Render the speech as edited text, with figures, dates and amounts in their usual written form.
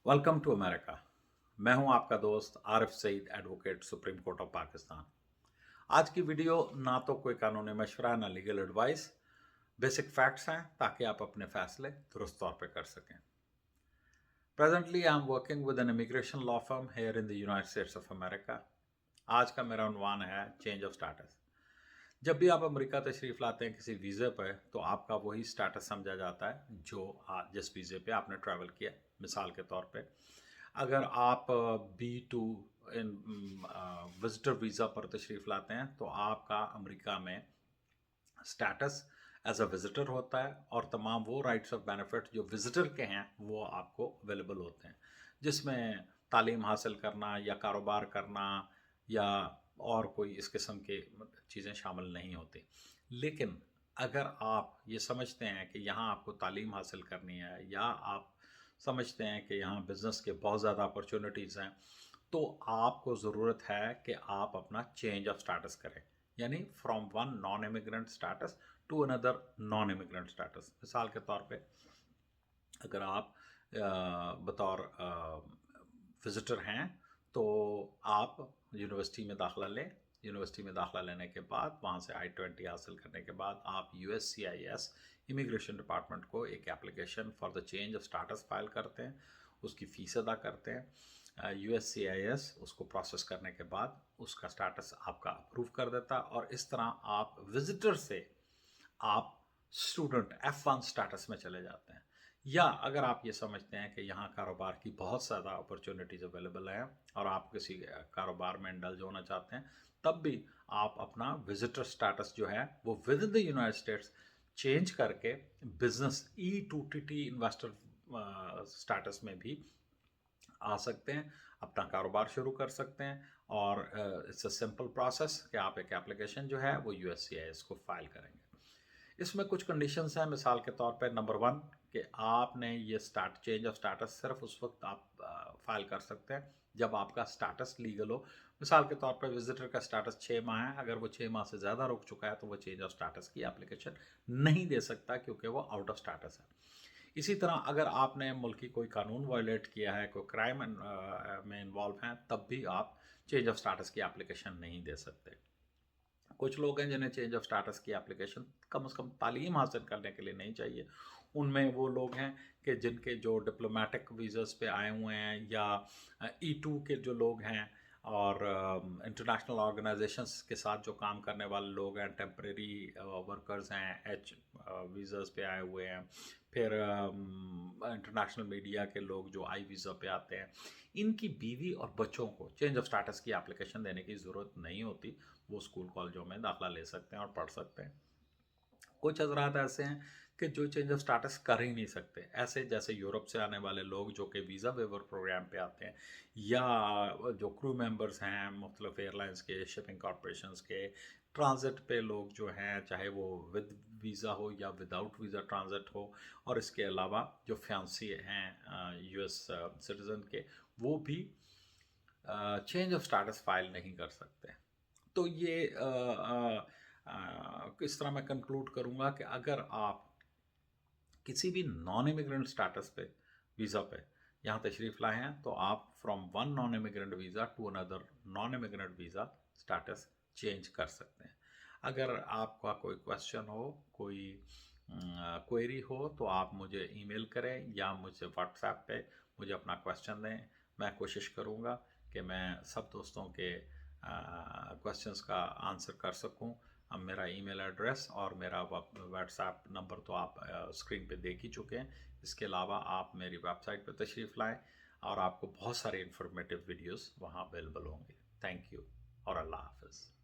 Welcome to America. मैं हूं आपका दोस्त Arif Saeed, advocate, Supreme Court of Pakistan. आज की वीडियो ना तो कोई कानूनी मशवरा ना लीगल एडवाइस, बेसिक फैक्ट्स हैं ताकि आप अपने फैसले दुरुस्त तौर पे कर सकें। Presently I am working with an immigration law firm here in the United States of America. आज का मेरा उन्वान है चेंज ऑफ स्टेटस। जब भी आप अमेरिका तशरीफ़ लाते हैं किसी वीज़े पर, तो आपका वही स्टेटस समझा जाता है जो जिस वीज़े पे आपने ट्रैवल किया। मिसाल के तौर पे अगर आप B2 इन विजिटर वीज़ा पर तशरीफ़ लाते हैं तो आपका अमेरिका में स्टेटस एज अ विज़िटर होता है और तमाम वो राइट्स और बेनिफिट जो विज़िटर के हैं वो आपको अवेलेबल होते हैं, जिसमें तालीम हासिल करना या कारोबार करना या और कोई इस किस्म के चीज़ें शामिल नहीं होती। लेकिन अगर आप ये समझते हैं कि यहाँ आपको तालीम हासिल करनी है या आप समझते हैं कि यहाँ बिज़नेस के बहुत ज़्यादा अपॉर्चुनिटीज़ हैं, तो आपको ज़रूरत है कि आप अपना चेंज ऑफ स्टेटस करें, यानी from one non immigrant status to another non immigrant status. मिसाल के तौर पे अगर आप बतौर विज़िटर हैं तो आप यूनिवर्सिटी में दाखिला लें। यूनिवर्सिटी में दाखिला लेने के बाद वहाँ से I-20 हासिल करने के बाद आप USCIS इमिग्रेशन डिपार्टमेंट को एक application for the change of status file करते हैं, उसकी फ़ीस अदा करते हैं। USCIS उसको प्रोसेस करने के बाद उसका स्टेटस आपका अप्रूव कर देता है और इस तरह आप विज़िटर से आप स्टूडेंट F1 स्टेटस में चले जाते हैं। या अगर आप ये समझते हैं कि यहाँ कारोबार की बहुत ज़्यादा अपॉर्चुनिटीज़ अवेलेबल हैं और आप किसी कारोबार में इंडल्ज होना चाहते हैं, तब भी आप अपना विजिटर स्टेटस जो है वो with in the United states change करके बिजनेस E2TT इन्वेस्टर स्टेटस में भी आ सकते हैं, अपना कारोबार शुरू कर सकते हैं। और इट्स अ सिंपल प्रोसेस कि आप एक एप्लीकेशन जो है वो USCIS को फाइल करेंगे। इसमें कुछ कंडीशंस हैं। मिसाल के तौर पे नंबर 1 कि आपने ये चेंज ऑफ स्टेटस सिर्फ उस वक्त आप फाइल कर सकते हैं जब आपका स्टेटस लीगल हो। मिसाल के तौर पे विजिटर का स्टेटस 6 माह है, अगर वो 6 माह से ज़्यादा रुक चुका है तो वो चेंज ऑफ स्टेटस की एप्लीकेशन नहीं दे सकता, क्योंकि वो आउट ऑफ स्टेटस है। इसी तरह अगर आपने मुल्क की कोई कानून वायलेट किया है, कोई क्राइम में इन्वॉल्व हैं, तब भी आप चेंज ऑफ स्टेटस की एप्लीकेशन नहीं दे सकते। कुछ लोग हैं जिन्हें चेंज ऑफ स्टेटस की एप्लीकेशन कम से कम तालीम हासिल करने के लिए नहीं चाहिए। उनमें वो लोग हैं कि जिनके जो डिप्लोमेटिक वीज़ास पे आए हुए हैं या E2 के जो लोग हैं और इंटरनेशनल ऑर्गेनाइजेशंस के साथ जो काम करने वाले लोग हैं, टेम्परेरी वर्कर्स हैं, वीज़ास पे आए हुए हैं। फिर इंटरनेशनल मीडिया के लोग जो आई वीज़ा पे आते हैं, इनकी बीवी और बच्चों को चेंज ऑफ स्टेटस की एप्लीकेशन देने की ज़रूरत नहीं होती। वो स्कूल कॉलेजों में दाखिला ले सकते हैं और पढ़ सकते हैं। कुछ हजरात ऐसे हैं कि जो चेंज ऑफ स्टेटस कर ही नहीं सकते, ऐसे जैसे यूरोप से आने वाले लोग जो कि वीज़ा वेवर प्रोग्राम पे आते हैं, या जो क्रू मेंबर्स हैं मुख्तलिफ एयरलाइंस के, शिपिंग कॉरपोरेशंस के, ट्रांजिट पे लोग जो हैं, चाहे वो विद वीज़ा हो या विदाउट वीज़ा ट्रांजिट हो, और इसके अलावा जो फ्यांसी हैं US सिटीज़न के, वो भी चेंज ऑफ स्टेटस फाइल नहीं कर सकते। तो ये किस तरह मैं कंक्लूड करूँगा कि अगर आप किसी भी नॉन इमिग्रेंट स्टेटस पे वीज़ा पे यहाँ तशरीफ़ लाए हैं, तो आप from one non immigrant visa to another non immigrant visa status change कर सकते हैं। अगर आपका कोई क्वेश्चन हो, कोई क्वेरी हो, तो आप मुझे ईमेल करें या मुझे व्हाट्सएप पे मुझे अपना क्वेश्चन दें। मैं कोशिश करूँगा कि मैं सब दोस्तों के क्वेश्चंस का आंसर कर सकूं। अब मेरा ईमेल एड्रेस और मेरा व्हाट्सएप नंबर तो आप स्क्रीन पे देख ही चुके हैं। इसके अलावा आप मेरी वेबसाइट पर तशरीफ़ लाएं और आपको बहुत सारे इंफॉर्मेटिव वीडियोस वहां अवेलेबल होंगे। थैंक यू और अल्लाह हाफ़िज़।